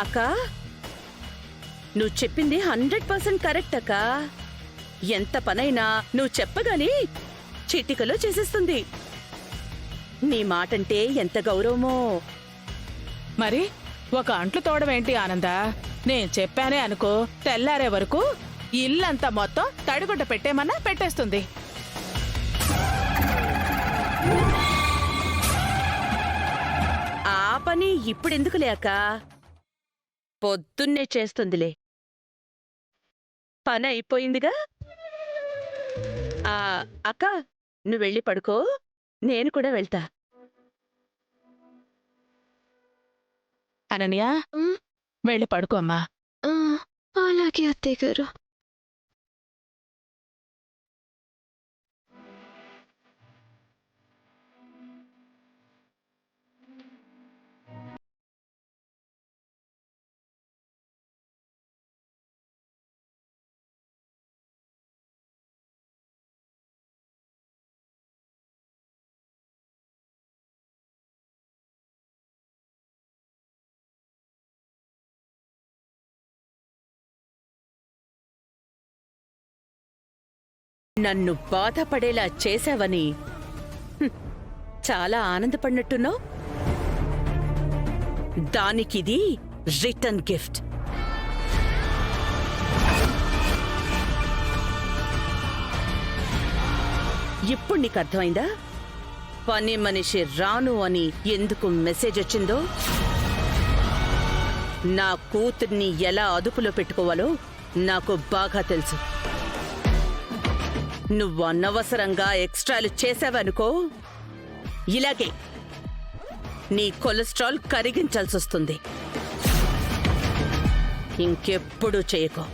అక్క, నువ్వు చెప్పింది 100% కరెక్ట్ అక్క. ఎంత పనైనా నువ్వు చెప్పగానే చిటికలో చేసేస్తుంది. నీ మాటంటే ఎంత గౌరవమో. మరి ఒక అంట్లు తోడమేంటి ఆనందా? నేను చెప్పానే అనుకో, తెల్లారే వరకు ఇల్లంతా మొత్తం తడిగుడ్డ పెట్టేమన్నా పెట్టేస్తుంది. ఆ పని ఇప్పుడెందుకులే అక్క, పొద్దున్నే చేస్తుందిలే. పని అయిపోయిందిగా. అక్క, నువ్వు వెళ్ళి పడుకో, నేను కూడా వెళ్తా. అనన్య, వెళ్ళి పడుకో అమ్మా. అలాగే అత్తయ్య గారు. నన్ను బాధపడేలా చేశావని చాలా ఆనందపడినట్టున్నావు. దానికిది రిటర్న్ గిఫ్ట్. ఇప్పుడు నీకు అర్థమైందా పని మనిషి రాను అని ఎందుకు మెసేజ్ వచ్చిందో? నా కూతుర్ని ఎలా అదుపులో పెట్టుకోవాలో నాకు బాగా తెలుసు. నువ్వు అనవసరంగా ఎక్స్ట్రాలు చేసావనుకో, ఇలాగే నీ కొలెస్ట్రాల్ కరిగించాల్సొస్తుంది. ఇంకెప్పుడు చేయకో.